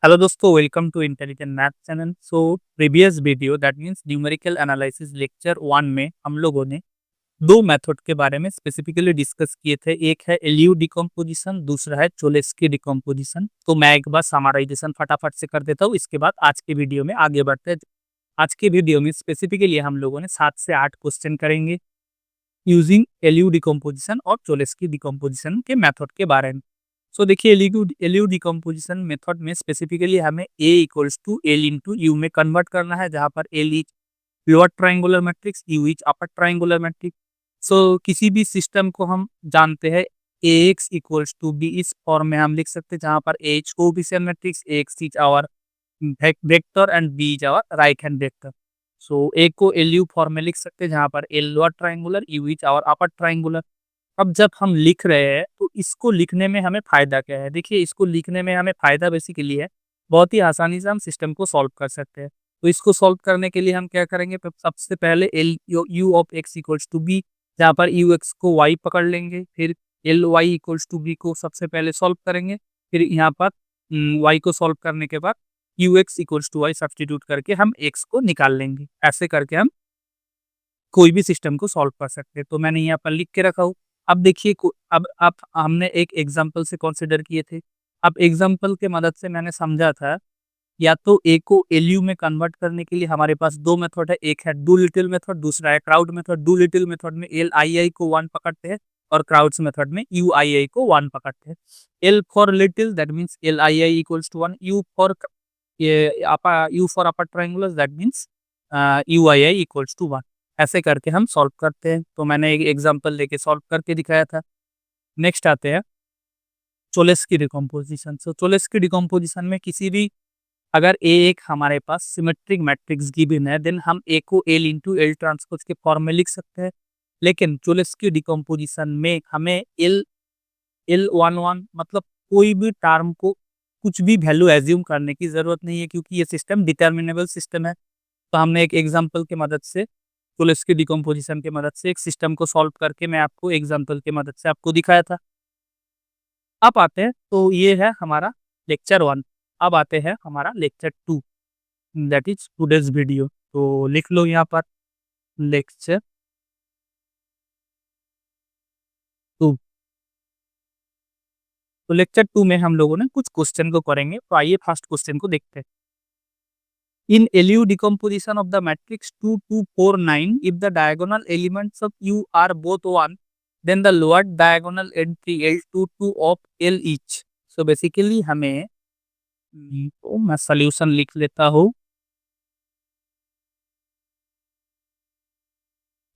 Hello दोस्तों, welcome to intelligent math channel. Previous video that means numerical analysis lecture 1 में हम लोगों ने दो मेथड के बारे में स्पेसिफिकली डिस्कस किए थे। एक है एलयू डिकम्पोजिशन, दूसरा है चोलेस्की डिकम्पोजिशन। तो मैं एक बार समराइजेशन फटाफट से कर देता हूँ, इसके बाद आज के वीडियो में आगे बढ़ते हैं। आज के वीडियो में स्पेसिफिकली हम लोगों ने 7 से 8 क्वेश्चन करेंगे यूजिंग एलयू डिकम्पोजिशन और चोलेस्की डिकम्पोजिशन के मेथड के बारे में। देखिए, एलयू डिकम्पोजिशन मेथड में स्पेसिफिकली हमें A equals to L into U में कन्वर्ट करना है, जहां पर L is lower triangular matrix, U is upper triangular matrix. किसी भी सिस्टम को हम जानते हैं A X equals to B, इस फॉर्म में हम लिख सकते हैं, जहां पर A is coefficient matrix, X is our vector and B is our right hand vector. A को एल यू फॉर्म में लिख सकते हैं, जहां पर L lower triangular, U is our upper triangular. अब जब हम लिख रहे हैं तो इसको लिखने में हमें फायदा क्या है? देखिए, इसको लिखने में हमें फायदा बेसिकली है, बहुत ही आसानी से हम सिस्टम को सॉल्व कर सकते हैं। तो इसको सॉल्व करने के लिए हम क्या करेंगे? सबसे पहले L U of X equals to B, जहाँ पर यू एक्स को वाई पकड़ लेंगे, फिर L Y equals to B को सबसे पहले सॉल्व करेंगे, फिर यहाँ पर वाई को सॉल्व करने के बाद U X equals to Y substitute करके हम एक्स को निकाल लेंगे। ऐसे करके हम कोई भी सिस्टम को सॉल्व कर सकते हैं। तो मैंने यहाँ पर लिख के रखा हूँ। अब देखिए, अब हमने एक एग्जाम्पल से कंसिडर किए थे। अब एग्जाम्पल के मदद से मैंने समझा था, या तो ए को एलयू में कन्वर्ट करने के लिए हमारे पास दो मेथड है। एक है डू लिटिल मेथड, दूसरा है Crout method. Doolittle method में एल आई आई को 1 पकड़ते हैं, और क्राउड्स मेथड में यू आई आई को 1 पकड़ते हैं। L for little that means L I I equals to 1, U for upper triangular that means U I I equals to 1। ऐसे करके हम सॉल्व करते हैं। तो मैंने एक एग्जांपल लेके सॉल्व करके दिखाया था। नेक्स्ट आते हैं चोलेस्की डिकम्पोजिशन। चोलेस्की डिकम्पोजिशन में किसी भी, अगर ए एक हमारे पास सिमेट्रिक मैट्रिक्स गिवन है, देन हम ए को एल इंटू एल ट्रांसपोज के फॉर्म में लिख सकते हैं। लेकिन चोलेस्की डिकम्पोजिशन में हमें एल एल वन वन मतलब कोई भी टर्म को कुछ भी वैल्यू एज्यूम करने की जरूरत नहीं है, क्योंकि ये सिस्टम डिटर्मिनेबल सिस्टम है। तो हमने एक एग्जांपल के मदद से, चोलेस्की डिकम्पोजिशन के मदद से एक सिस्टम को सॉल्व करके मैं आपको एग्जांपल के मदद से आपको दिखाया था। अब आते हैं, तो ये है हमारा लेक्चर 1। अब आते हैं हमारा lecture 2, that is today's video. तो लिख लो यहाँ पर लेक्चर 2। तो लेक्चर 2 में हम लोगों ने कुछ क्वेश्चन को करेंगे। तो आइए फर्स्ट क्वेश्चन को देखते हैं। In LU decomposition of the matrix 2, 2, 4, 9, if the diagonal elements of U are both 1, then the lower diagonal entry L2, 2 of L each. So basically हमें, तो मैं सॉल्यूशन लिख लेता हूँ।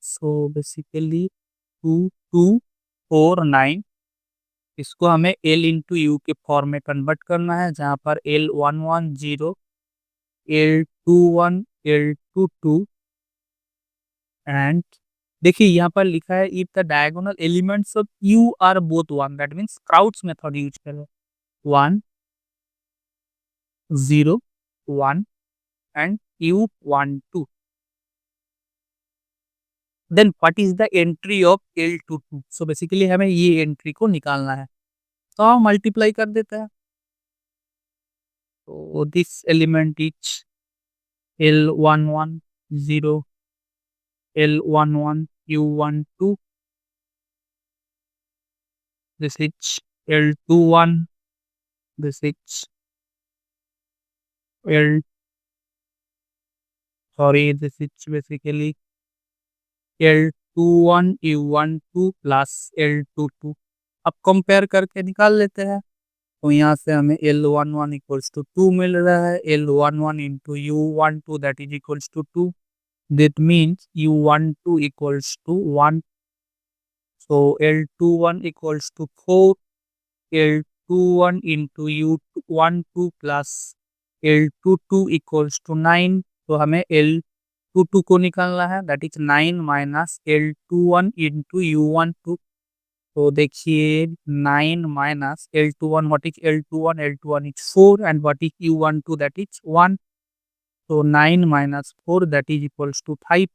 सो बेसिकली 2, 2, 4, 9, इसको हमें L इंटू यू के form में कन्वर्ट करना है, जहाँ पर L11 0, L21, L22 एंड देखिए यहाँ पर लिखा है if the diagonal elements of U are both 1, that means Crout's method use करो। 1, 0, 1 and U 1, 2, then what is the entry of L22। So basically हमें ये एंट्री को निकालना है, तो हम मल्टीप्लाई कर देते हैं। तो this element is L11 0, L11 U12, this is L21, this is L, sorry, this is basically L21 U12 plus L22। अब कंपेयर करके निकाल लेते हैं। तो यहाँ से हमें L11 इक्वल्स टू 2 मिल रहा है। L11 into U12 that is equals to 2, that means U12 equals to 1। So L21 equals to 4, L21 into U12 plus L22 equals to 9। तो हमें L22 को निकालना है, that is 9 minus L21 into U12। तो देखिए 9 minus L21, what is L21? L21 is 4 and what is U12? That is 1। तो 9 minus 4 that is equals to 5।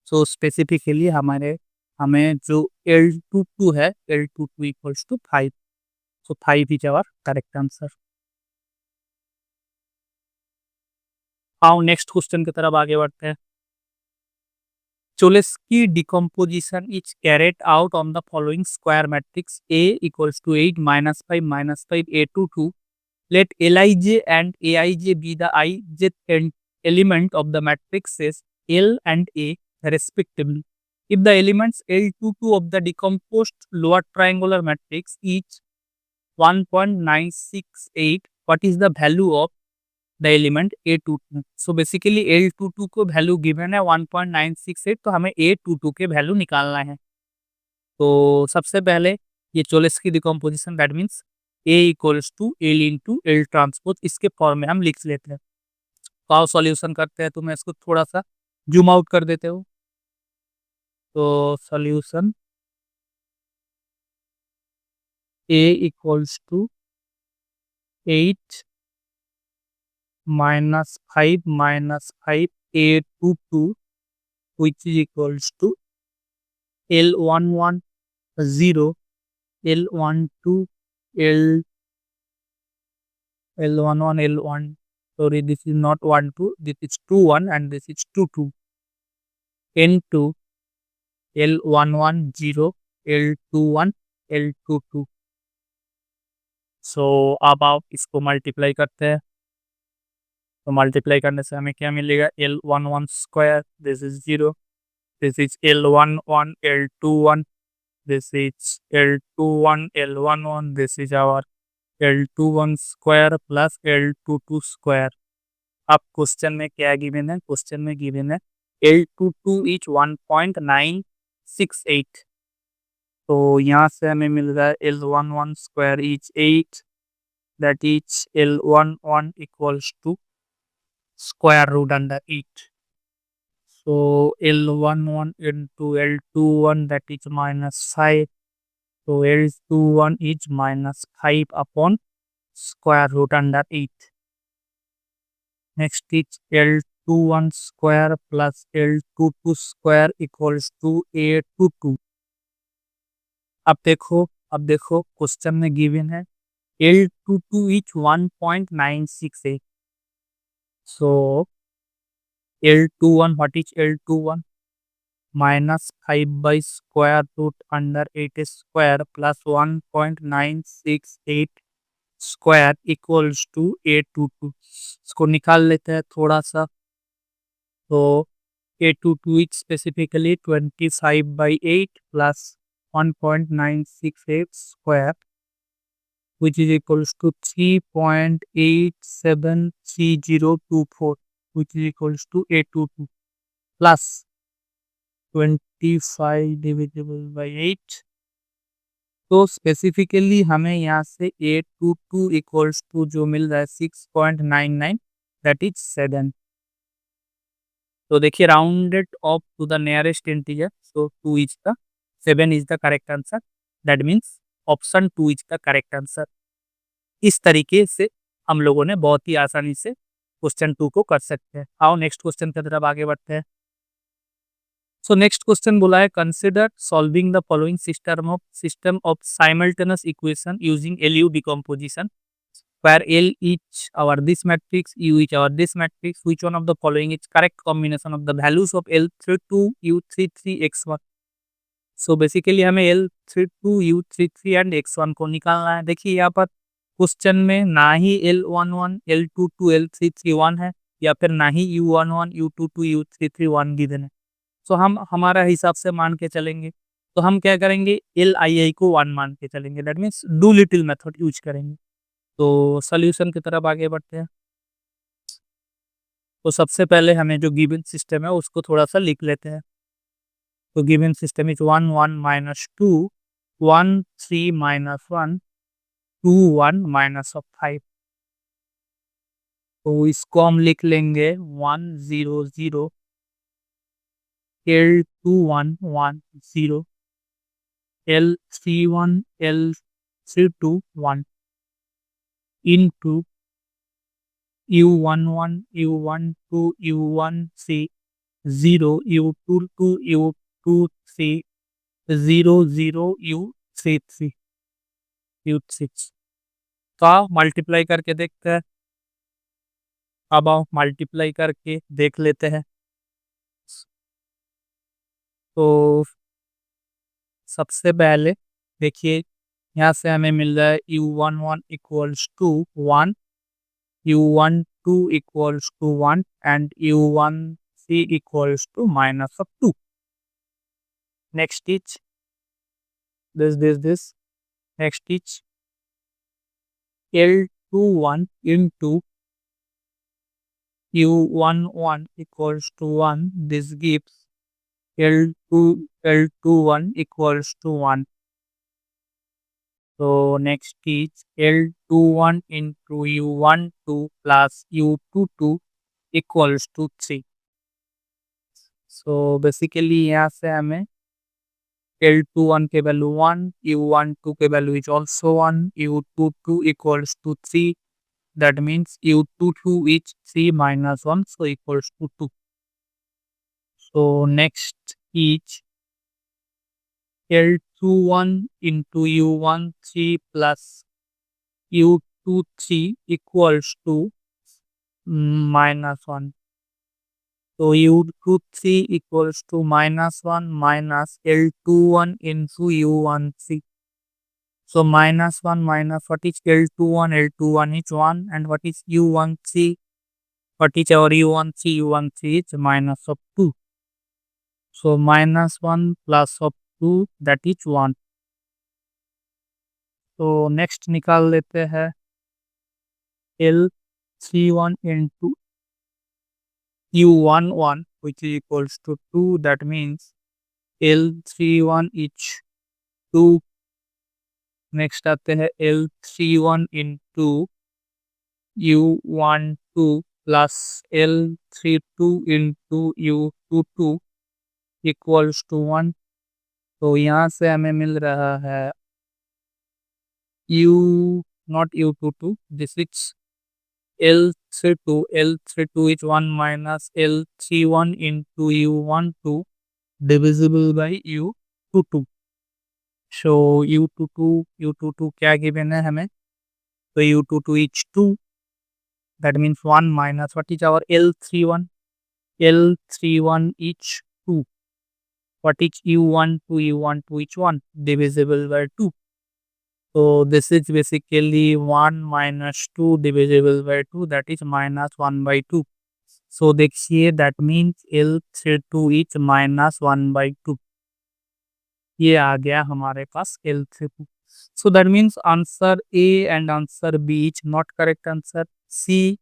So specifically हमें जो L22 है, L22 equals to 5। So 5 is our correct answer. आओ next question की तरफ आगे बढ़ते हैं। Cholesky decomposition is carried out on the following square matrix: A equals to 8 minus 5 minus 5 A to 2. Let Lij and Aij be the ith element of the matrices L and A respectively. If the elements L22 of the decomposed lower triangular matrix each 1.968, what is the value of the element A22? So basically L22 को value given है 1.968, तो हमें A22 के value निकालना है। तो सबसे पहले ये Cholesky decomposition, that means A equals to L into L transpose, इसके फॉर्म में हम लिख लेते हैं। तो आओ सॉल्यूशन करते हैं। तो मैं इसको थोड़ा सा जूम आउट कर देते हो। तो solution A equals to 8 minus 5 minus 5 A to 2, which is equals to L11 0, L12 L L11 L1, sorry, this is not 1 2, this is 2 1 and this is 2 2, N2 L11 0, L21 L22। सो अब आप इसको multiply करते हैं। तो multiply करने से हमें क्या मिलेगा? L11 square, this is 0, this is L11 L21, this is L21 L11, this is our L21 square plus L22 square. अब क्वेश्चन में क्या गिवन है? क्वेश्चन में गिवन है L22 इज 1.968। तो यहाँ से हमें मिल रहा है L11 square is 8, that is L11 equals to square root under 8. So L11 into L21, that is minus 5. So L21 is minus 5 upon square root under 8. Next is L21 square plus L22 square equals to A22. अब देखो question में given है L22 is 1.968. So L21, what is L21? Minus 5 by square root under 8 square plus 1.968 square equals to A22। इसको निकाल लेते हैं थोड़ा सा। तो A22 is specifically 25 by 8 plus 1.968 square, which is equals to 3.873024, which is equals to A22 plus 25 divisible by 8। तो specifically हमें यहाँ से A22 इक्वल्स टू जो मिल रहा है 6.99, दैट इज 7। तो देखिए rounded off to the nearest integer, so 2 is the 7 is the correct answer, that means option 2 is the correct answer. इस तरीके से हम लोगों ने बहुत ही आसानी से क्वेश्चन 2 को कर सकते हैं। आओ नेक्स्ट क्वेश्चन की तरफ आगे बढ़ते हैं। सो नेक्स्ट क्वेश्चन बोला है consider solving the following system of simultaneous equation using LU decomposition where L each our this matrix, U each our this matrix, which one of the following is correct combination of the values of L32 U33 X1। So basically हमें L32 U33 and X1 को निकालना है। देखिए यहाँ पर question में ना ही L11 L22 L331 है, या फिर ना ही U11 U22 U331 गिवन है। तो हम हमारा हिसाब से मान के चलेंगे। तो हम क्या करेंगे? LII को 1 मान के चलेंगे, that means do little method use करेंगे। तो सॉल्यूशन की तरफ आगे बढ़ते हैं। तो सबसे पहले हमें जो गिवन सिस्टम है उसको थोड़ा सा लिख लेते हैं। तो given system is 1 1 minus 2 1 3 minus 1 2 1 minus of 5। तो इसको हम लिख लेंगे 1 0 0 L21 1 0 L31 L32 1 into U11 U12 U13 0 U22 U23 0 0 U33 U6। तो मल्टीप्लाई करके देखते हैं। अब आप मल्टीप्लाई करके देख लेते हैं। तो सबसे पहले देखिए, यहाँ से हमें मिल रहा है u11 equals to 1, u12 equals to 1 and u13 equals to -2। Next is this next is L21 into u11 equals to 1. This gives L21 equals to 1. So next is L21 into u12 plus u22 equals to 3. So basically यहाँ से हमें L21 के value 1, u12 के value is also 1, u22 equals to 3. That means u22 is 3 minus 1, so equals to 2. So next is L21 into u13 plus u23 equals to -1. So u23 equals to -1 minus L21 into u13. So -1 minus what is L21? L21 is 1, and what is u13? What is our u13? u13 is minus of 2. So -1 plus of 2, that is 1. तो next निकाल लेते हैं L31 into u11 which is equals to 2. That means L31 is 2. Next आते हैं L31 into u12 plus L32 into u22 equals to 1. तो यहाँ से हमें मिल रहा है not u22, this is L32. L32 is 1 minus L31 into u12 divisible by u22. So u22 क्या given है हमें? तो u22 is 2. That means 1 minus what is our L31? L31 is 2. What is u12? u12 is 1 divisible by 2. So this is basically 1 minus 2 divisible by 2, that is -1 by 2. So देखिए that means L32 is -1 by 2. ये आ गया हमारे पास L32. So that means answer A and answer B is not correct answer. C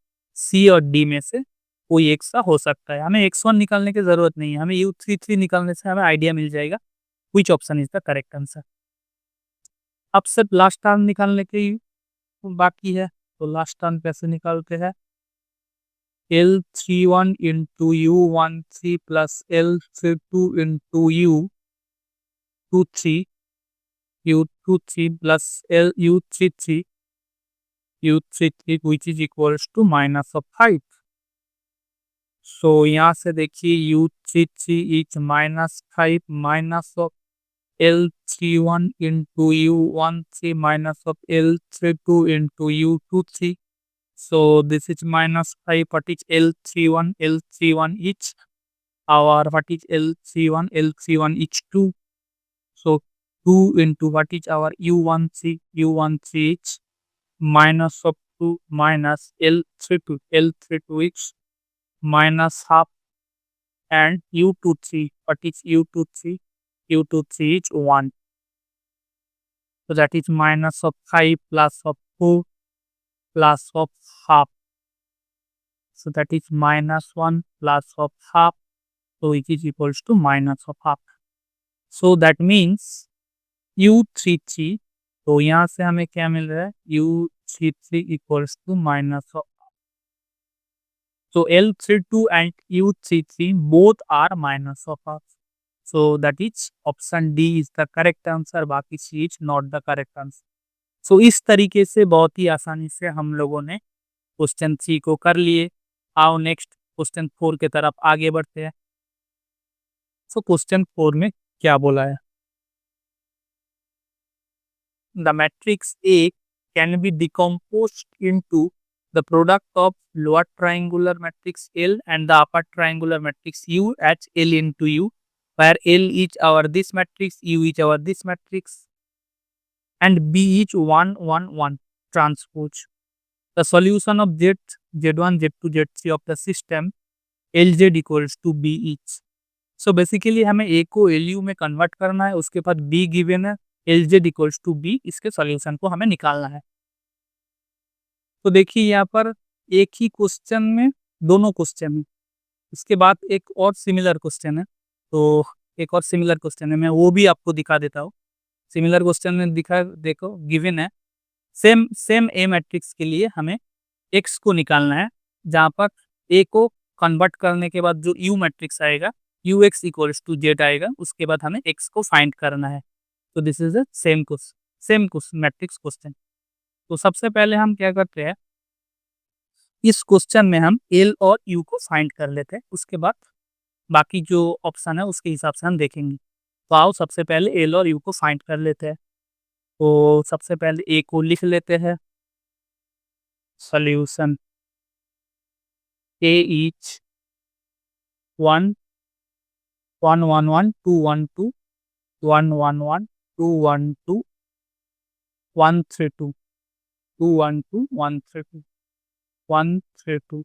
और D में से कोई एक सा हो सकता है. हमें x1 निकालने की जरूरत नहीं है, हमें u33 निकालने से हमें आइडिया मिल जाएगा which option is the correct answer. अब सिर्फ लास्ट टर्म निकालने की बाकी है, तो लास्ट टर्म कैसे निकालते हैं? L31 into u13 plus L32 into u23 plus u33 which is equals to -5. So यहाँ से देखिए u33 is -5 minus of L31 into u13 minus of L32 into u23. So this is -5. What is L31? L31 is our, what is L31? L31 is 2. So 2 into what is our u13? u13 is minus of 2 minus L32. L32 is -half, and u23, what is u23? u23 is 1. So that is -5 plus of 4 plus of half. So that is -1 plus of half. So it is equals to minus of half. So that means u33, तो यहाँ से हमें क्या मिल रहा है? u33 equals to minus of. So L32 and u33 both are minus of half. So that is option D is the correct answer. बाकी C is not the correct answer. So इस तरीके से बहुत ही आसानी से हम लोगों ने क्वेश्चन 3 को कर लिए. आओ नेक्स्ट क्वेश्चन 4 के तरफ आगे बढ़ते हैं. सो क्वेश्चन 4 में क्या बोला है? The matrix A can be decomposed into the product of lower triangular matrix L and the upper triangular matrix U as L into U, where L is our this matrix, U is our this matrix, and B is 1, 1, 1 transpose. The solution of Z, Z1, Z2, Z3 of the system LZ equals to B each. So basically हमें A को LU में convert करना है, उसके बाद B given है, LZ equals to B, इसके solution को हमें निकालना है। तो देखिए यहाँ पर एक ही क्वेश्चन में दोनों क्वेश्चन है, इसके बाद एक और सिमिलर क्वेश्चन है, तो एक और सिमिलर क्वेश्चन है, मैं वो भी आपको दिखा देता हूँ। सिमिलर क्वेश्चन में दिखा, देखो गिवन है सेम सेम ए मैट्रिक्स के लिए हमें एक्स को निकालना है, जहाँ पर ए को कन्वर्ट करने के बाद जो यू मैट्रिक्स आएगा U X equals to Z आएगा, उसके बाद हमें एक्स को फाइंड करना है। तो this is a same question matrix question. तो सबसे पहले हम क्या करते हैं, इस क्वेश्चन में हम एल और यू को फाइंड कर लेते हैं, उसके बाद बाकी जो ऑप्शन है उसके हिसाब से हम देखेंगे। तो आओ सबसे पहले एल और यू को फाइंड कर लेते हैं। तो सबसे पहले ए को लिख लेते हैं, सॉल्यूशन ए इच 1 1 1 1 2 1 2 1 1 1 2 1 2 1 3 2 2 1 2 1 3 2 1 3 2।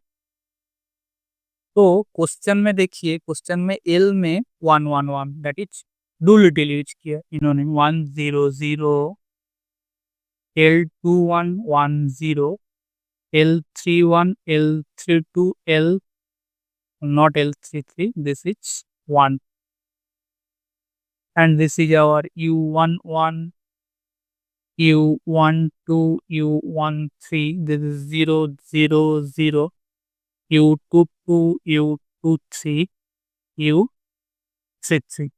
तो क्वेश्चन में देखिए, क्वेश्चन में एल में 1 1 1 दैट इज डुअलिटी यूज किया इन्होंने, 1 0 0 L 2 1 1 0 L 3 1 L 3 2 L not L33, this is 1, and this is our U11, U12, U13, this is 0 0 0, U22, U23, U33।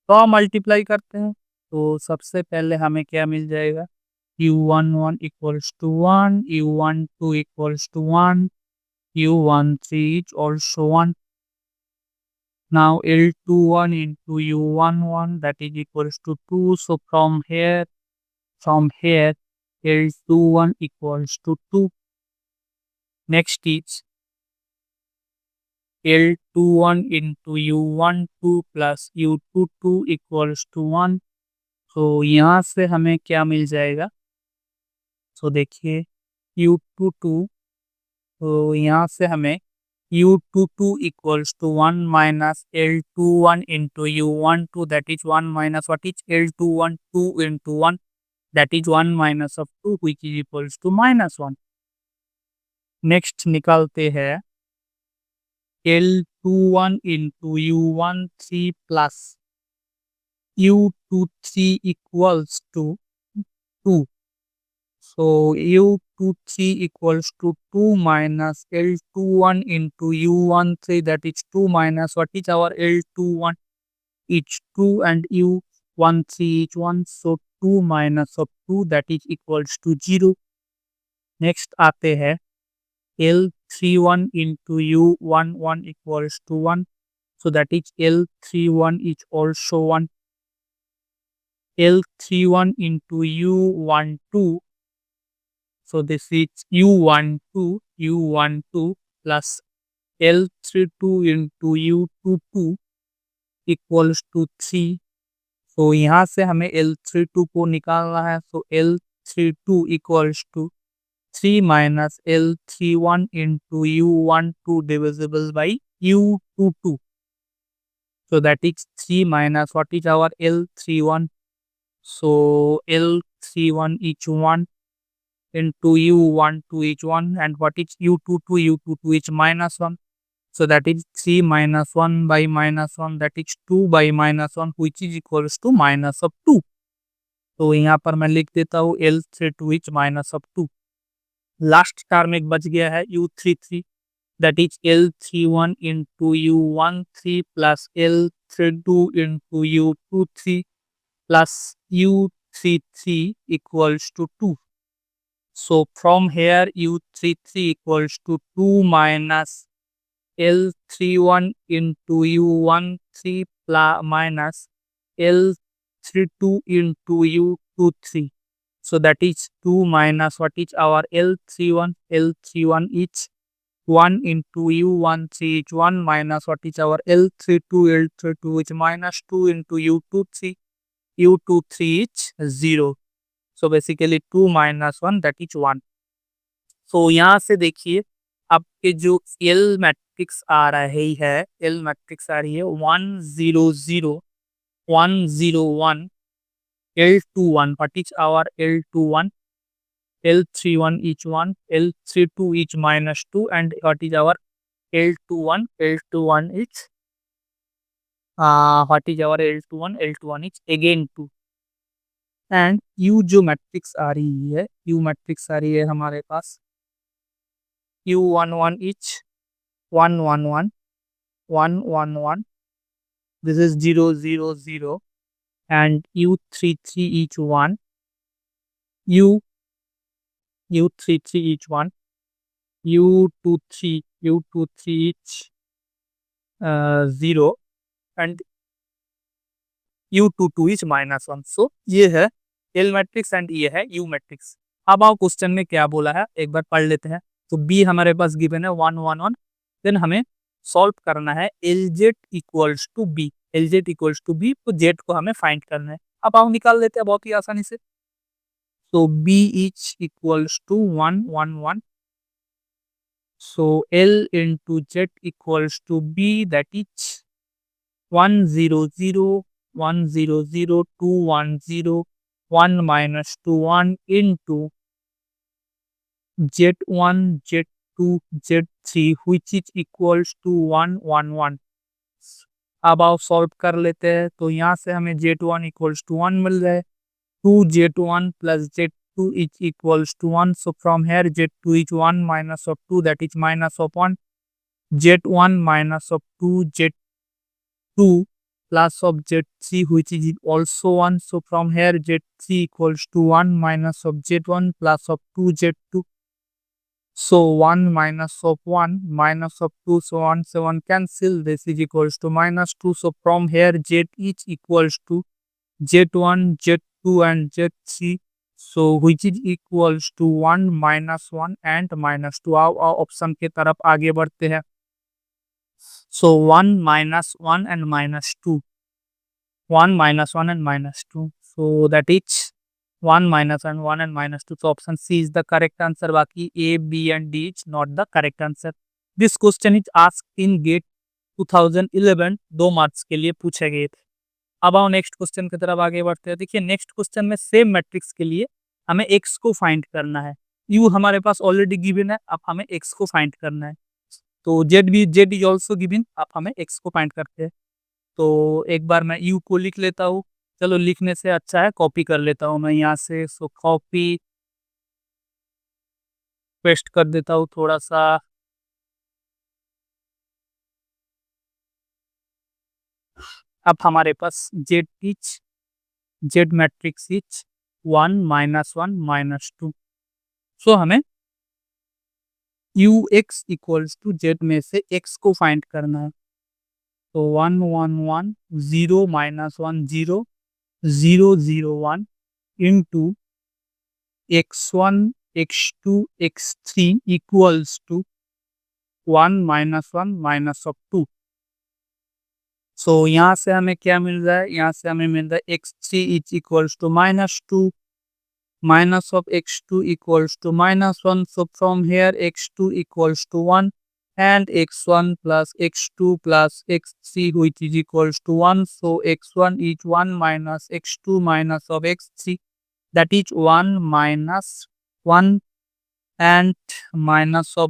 तो हम मल्टीप्लाई करते हैं, तो सबसे पहले हमें क्या मिल जाएगा, U11 equals to 1, U12 equals to 1, U13 is also 1. Now L21 into U11, that is equals to 2. So from here L21 equals to 2. Next is L21 into U12 plus U22 equals to 1. तो यहाँ से हमें क्या मिल जाएगा, तो देखिए U22, तो यहाँ से हमें U22 equals to 1 minus L21 into U12, that is 1 minus what is L21, 2 into 1, that is 1 minus of 2, which is equals to minus 1. Next निकालते हैं L21 into U13 plus U23 equals to 2. So U23 equals to 2 minus L21 into U13, that is 2 minus what is our L21, it's 2 and U13 each 1, so 2 minus of 2, that is equals to 0. Next आते हैं L31 into U11 equals to 1, so that is L31 is also 1. L31 into U12, so this is U12 plus L32 into U22 equals to 3. तो यहाँ से हमें L32 को निकालना है, so L32 equals to 3 minus L31 into U12 divisible by U22. So that is 3 minus what is our L31. So L31 each 1 into U12 each 1, and what is U22 each minus 1. So that is 3 minus 1 by minus 1, that is 2 by minus 1, which is equals to minus of 2. तो यहाँ पर मैं लिख देता हूँ L32 each minus of 2. Last term एक बच गया है U33, that is L31 into U13 plus L32 into U23 plus U33 equals to 2. So from here U33 equals to 2 minus L31 into U13 plus minus L32 into U23. So that is 2 minus what is our L31? L31 is 1 into U13 is 1 minus what is our L32? L32 is minus 2 into U23. U23 is 0. So basically 2 minus 1 that is 1. So यहाँ से देखिए आपके जो L matrix आ रही है, L matrix आ रही है 1 0 0 1 0 1 L21. What is our L21? L31 each 1, L32 each minus 2, and what is our L21? L21 is what is our L21? L21 is again 2. And U जो मैट्रिक्स आ रही है, U matrix आ रही है हमारे पास U11 each 1 1 1 1 1 1. This is 0 0 0, and U33 each 1 U33 each 1 U23 each 0, and U22 is minus 1. So ये है L matrix and ये है U मैट्रिक्स. अब आओ क्वेश्चन में क्या बोला है एक बार पढ़ लेते हैं. तो B हमारे पास गिवन है 1 1 1. देन हमें सॉल्व करना है LZ equals to B. LZ equals to B, तो Z को हमें फाइंड करना है. अब आओ निकाल लेते हैं बहुत ही आसानी से. So B each equals to 1 1 1. So L into Z equals to B, that is 1 0 0 1 0 0 2 1 0 1 minus 2 1 into Z1 Z2 Z3, which is equals to 1 1 1. अब आप सॉल्व कर लेते हैं. तो यहाँ से हमें Z1 equals to 1 मिल जाए. 2Z1 plus Z2 is equals to 1. So from here Z2 is 1 minus of 2, that is minus of 1. Z1 minus of 2 Z2 plus of Z3, which is also 1. So from here Z3 equals to 1 minus of Z1 plus of 2 Z2. So 1 minus of 1 minus of 2, so 1 so 1 cancel. This is equals to minus 2. So from here Z is equals to Z1 Z2 and Z3, so which is equals to 1 minus 1 and minus 2. आओ option के तरफ आगे बढ़ते हैं. So 1 minus 1 and minus 2. 1 minus 1 and minus 2. So that is 1 minus and 1 and minus 2. So option C is the correct answer. बाकी A, B and D is not the correct answer. This question is asked in GATE 2011. 2 marks के लिए पूछे गए थे. अब आओ next question की तरफ आगे बढ़ते हैं. देखिए नेक्स्ट क्वेश्चन में सेम मैट्रिक्स के लिए हमें x को फाइंड करना है. U हमारे पास ऑलरेडी गिवन है, अब हमें x को फाइंड करना है. तो Z इज ऑल्सो गिवन, अब हमें x को फाइंड करते हैं. तो एक बार मैं U को लिख लेता हूँ. चलो लिखने से अच्छा है कॉपी कर लेता हूँ मैं यहाँ से. सो कॉपी पेस्ट कर देता हूँ थोड़ा सा. अब हमारे पास Z matrix is 1 minus 1 minus 2. सो हमें Ux इक्वल्स टू Z में से x को फाइंड करना है. तो 1 1 1 0 minus 1 0 0 0 1 into x1 x2 x3 equals to 1 minus 1 minus of 2. सो यहाँ से हमें क्या मिल रहा है, यहाँ से हमें मिल रहा है x3 is equals to minus 2 minus of x2 equals to minus 1. So from here x2 equals to 1 and x1 plus x2 plus x3, which is equals to 1. So x1 is 1 minus x2 minus of x3, that is 1 minus 1 and minus of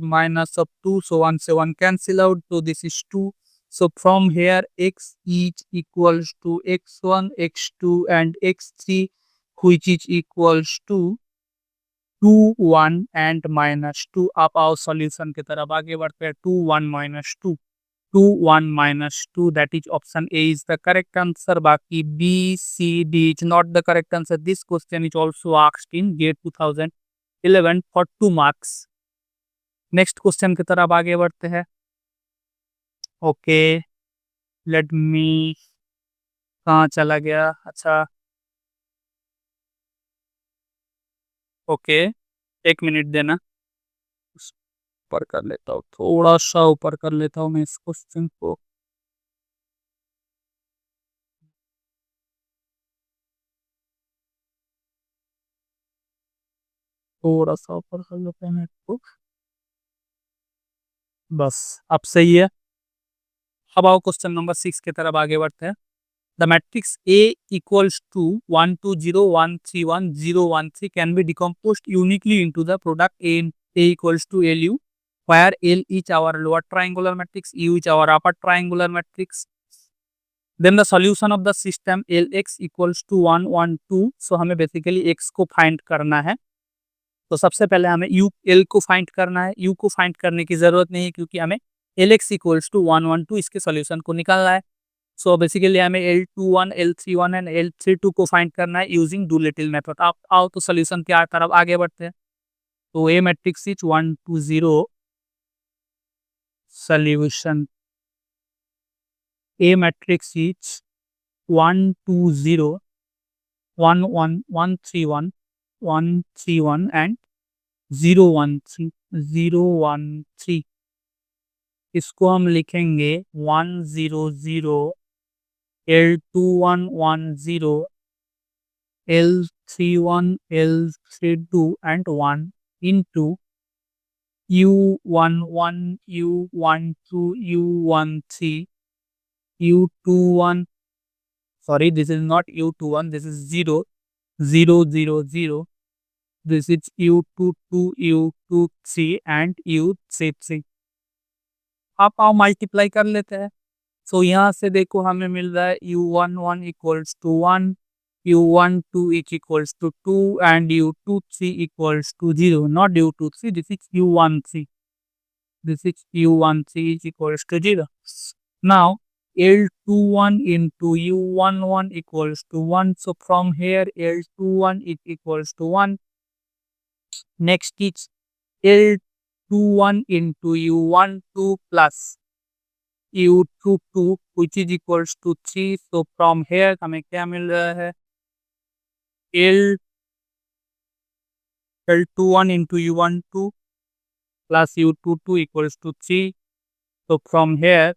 2. So 1 से 1 cancel out. So this is 2. So from here x is equals to x1, x2 and x3, which is equals to 2 1 and minus 2. आप आओ solution की तरफ आगे बढ़ते हैं. 2 1 minus 2 2 1 minus 2, that is option A is the correct answer. बाकी B C D is not the correct answer. This question is also asked in GATE 2011 for 2 marks. Next question की तरफ आगे बढ़ते हैं. ओके लेट मी, कहाँ चला गया, अच्छा ओके, 1 मिनट देना। ऊपर कर लेता हूँ, थोड़ा सा ऊपर कर लेता हूँ मैं इस क्वेश्चन को। थोड़ा सा ऊपर कर लेते हैं इसको। बस अब सही है। अब आओ क्वेश्चन नंबर 6 की तरफ आगे बढ़ते हैं। The matrix A equals to 1 2 0 1 3 1 0 1 3 can be decomposed uniquely into the product A equals to LU, where L is our lower triangular matrix, U is our upper triangular matrix. Then the solution of the system Lx equals to 1 1 2. So हमें basically x को find करना है। तो सबसे पहले हमें U L को find करना है। यू को फाइंड करने की जरूरत नहीं है क्योंकि हमें एल एक्स इक्वल्स टू 1 1 2 इसके सॉल्यूशन को निकालना है। सो बेसिकली हमें L21 L31 एंड L32 को फाइंड करना है यूजिंग डूलिटिल मेथड। आप आओ तो सॉल्यूशन की तरफ आगे बढ़ते हैं। तो A matrix is 1 2 0 solution. A matrix is 1 2 0 1 1 1 3 1 1 3 1 and 0 1 3 0 1 3। इसको हम लिखेंगे 1 0 0 L21 1 0 L31 L32 and 1 into U11 U12 U13 U21. Sorry, this is not U21, this is 0 0 0 0. This is U22 U23 and U33। आप आओ मल्टीप्लाई कर लेते हैं। सो यहाँ से देखो हमें मिल रहा है U11 equals to 1, U12 is equals to 2 and U23 equals to 0. Not U23, this is U13. This is U13 is equals to 0. Now L21 into U11 equals to 1. So from here L21 is equals to 1. Next is L21 into U12 plus U22 which is equals to 3. So from here हमें क्या मिल रहा है L21 into U12 plus U22 equals to 3. So from here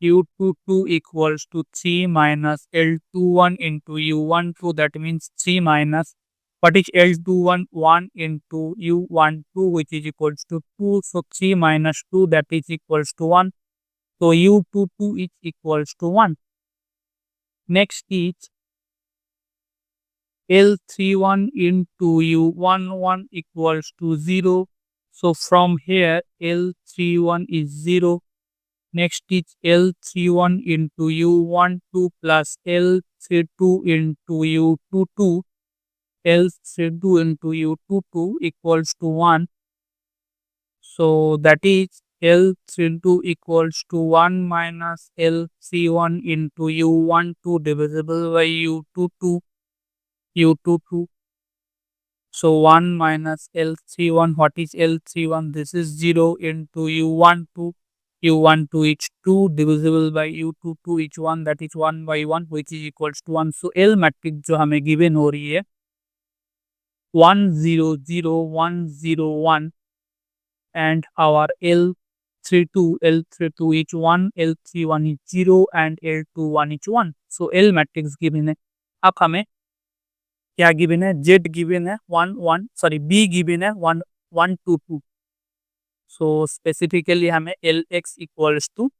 U22 equals to 3 minus L21 into U12, that means 3 minus what is L21 1 into U12 which is equals to 2. So 3 minus 2 that is equals to 1. So U22 is equals to 1. Next is L31 into U11 equals to 0. So from here L31 is 0. Next is L31 into U12 plus L32 into U22. L32 into U22 equals to 1. So that is L32 equals to 1 minus L31 into U12 divisible by U22. So 1 minus L31. What is L31? This is 0 into U12. U12 is 2 divisible by U22 is 1, that is 1 by 1 which is equals to 1. So L matrix जो हमें given हो रही है 1 0 0 1 0 1 and our L32 is 1, L31 is 0 and L21 is 1. So L matrix given है। अब हमें क्या given है Z गिवन है 1 1 सॉरी B गिवन है 1 1 2 2। सो स्पेसिफिकली हमें Lx इक्वल्स टू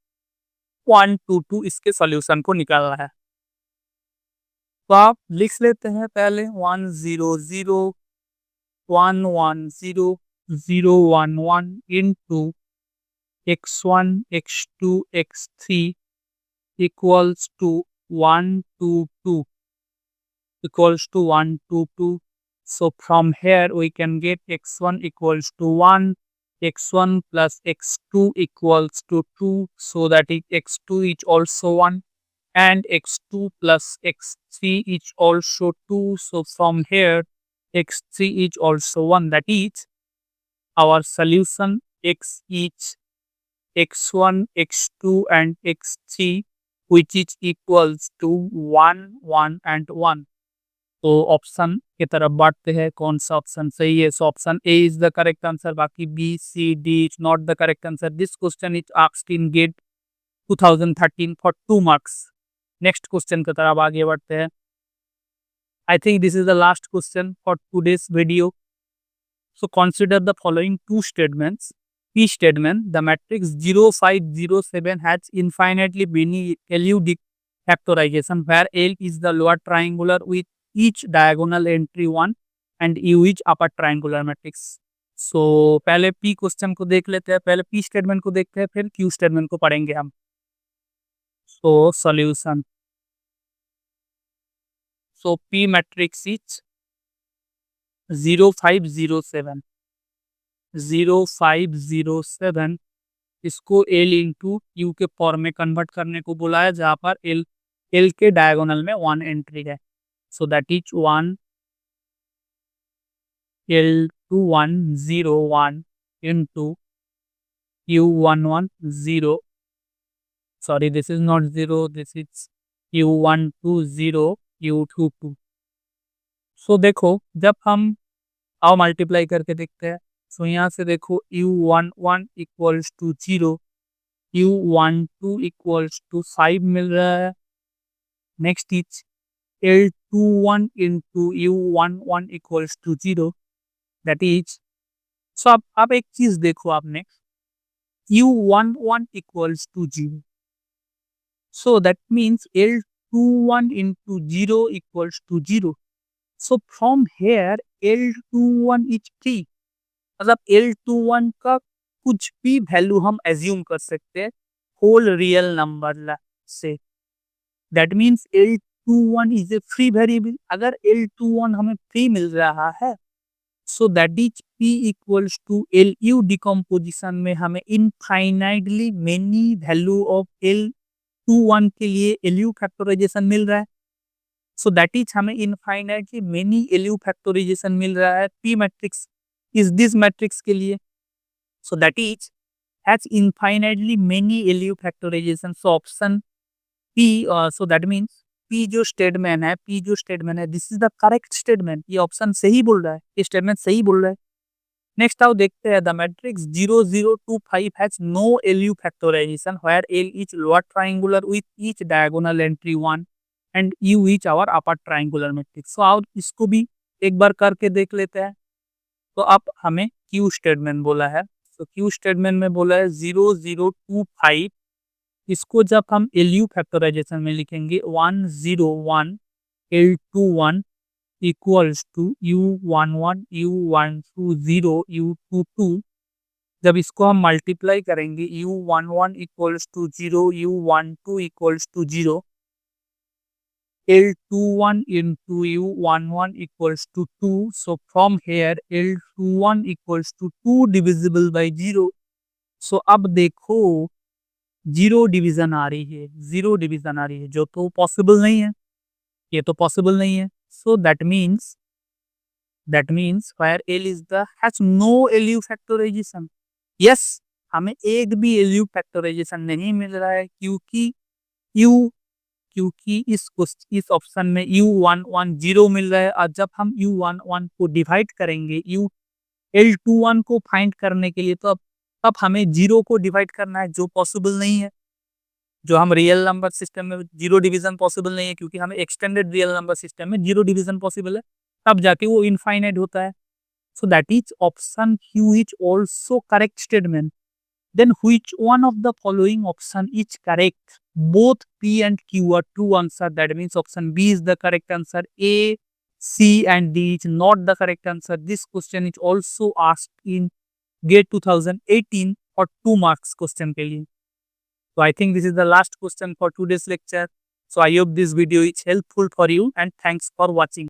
1 2 2 इसके सॉल्यूशन को निकालना है। तो आप लिख लेते हैं पहले 1 0 0 1 1 0 0 1 1 into x1 x2 x3 equals to 1 2 2 equals to 1 2 2. So from here we can get x1 equals to 1, x1 plus x2 equals to 2. So that is x2 is also 1 and x2 plus x3 is also 2. So from here x3 is also 1. That is our solution x is x1, x2 and x3 which is equals to 1 1 and 1. तो option की तरफ बढ़ते हैं, कौन सा option सही है। So option A is the correct answer, बाकी B C D is not the correct answer. This question is asked in GATE 2013 for 2 marks. Next question की तरफ आगे बढ़ते हैं। I think this is the last question for today's video. So consider the following two statements. P statement, the matrix 0, 5, 0, 7 has infinitely many LU factorization where L is the lower triangular with each diagonal entry 1 and U is upper triangular matrix. So पहले P question को देख लेते हैं, पहले P statement को देखते हैं, फिर Q स्टेटमेंट को पढ़ेंगे हम। So solution. So P matrix is 0, 5, 0, 7. 0, 5, 0, 7 इसको L इंटू यू के फॉर्म में कन्वर्ट करने को बोला है, जहाँ पर L के डायगोनल में 1 एंट्री है। So that is 1 L 2 1 0 1 into U 1 1 0, sorry this is not 0, this is U 1 2 0 U 2 2। सो देखो जब हम आओ मल्टीप्लाई करके देखते हैं। सो यहाँ से देखो U11 equals to 0, U12 equals to 5 मिल रहा है। Next is L21 into U11 equals to 0, that is. So अब एक चीज देखो आपने, U11 equals to 0, so that means L21 into 0 equals to 0। So from here L21 is 3, मतलब L21 का कुछ भी वैल्यू हम एज्यूम कर सकते हैं होल रियल नंबर से। That means L21 is a free variable. अगर L21 हमें फ्री मिल रहा है, so that is P equals to LU decomposition में हमें infinitely many value of L21 के लिए LU फैक्टराइजेशन मिल रहा है। सो दैट इज हमें इनफाइनाइटली मेनी LU फैक्टराइजेशन मिल रहा है P matrix is this matrix के लिए। So that is has infinitely many LU factorization. So option P, so that means P जो स्टेटमेंट है, P जो स्टेटमेंट है, this is the correct statement. ये ऑप्शन सही बोल रहा है, ये स्टेटमेंट सही बोल रहा है। नेक्स्ट आओ देखते हैं, the matrix 0 0 2 5 has no LU factorisation where L is lower triangular with each diagonal entry 1 and U is our upper triangular matrix. So आओ इसको भी एक बार करके देख लेते हैं। तो अब हमें Q स्टेटमेंट बोला है, तो Q स्टेटमेंट में बोला है 0 0 2 5, इसको जब हम LU फैक्टराइजेशन में लिखेंगे 1 0 1 L21 equals to U11 U12 0 U22। जब इसको हम मल्टीप्लाई करेंगे U11 equals to 0 U12 equals to 0, L21 into U11 equals to 2. So from here L21 equals to 2 divisible by 0. So अब देखो 0 डिवीजन आ रही है, 0 डिवीजन आ रही है, जो तो पॉसिबल नहीं है, ये तो पॉसिबल नहीं है। So that means where L is the has no LU factorization. Yes, हमें एक भी LU फैक्टराइजेशन नहीं मिल रहा है क्योंकि इस ऑप्शन में U11 0 मिल रहा है। और जब हम U11 को डिवाइड करेंगे L21 को फाइंड करने के लिए, तो अब हमें 0 को डिवाइड करना है, जो पॉसिबल नहीं है। जो हम रियल नंबर सिस्टम में 0 डिवीजन पॉसिबल नहीं है, क्योंकि हमें एक्सटेंडेड रियल नंबर सिस्टम में 0 डिवीजन पॉसिबल है, तब जाके वो इनफाइनाइट होता है। So that is option Q is also correct statement. Then which one of the following option is correct? Both P and Q are true answer. That means option B is the correct answer. A, C and D is not the correct answer. This question is also asked in GATE 2018 for 2 marks question के लिए. So I think this is the last question for today's lecture. So I hope this video is helpful for you and thanks for watching.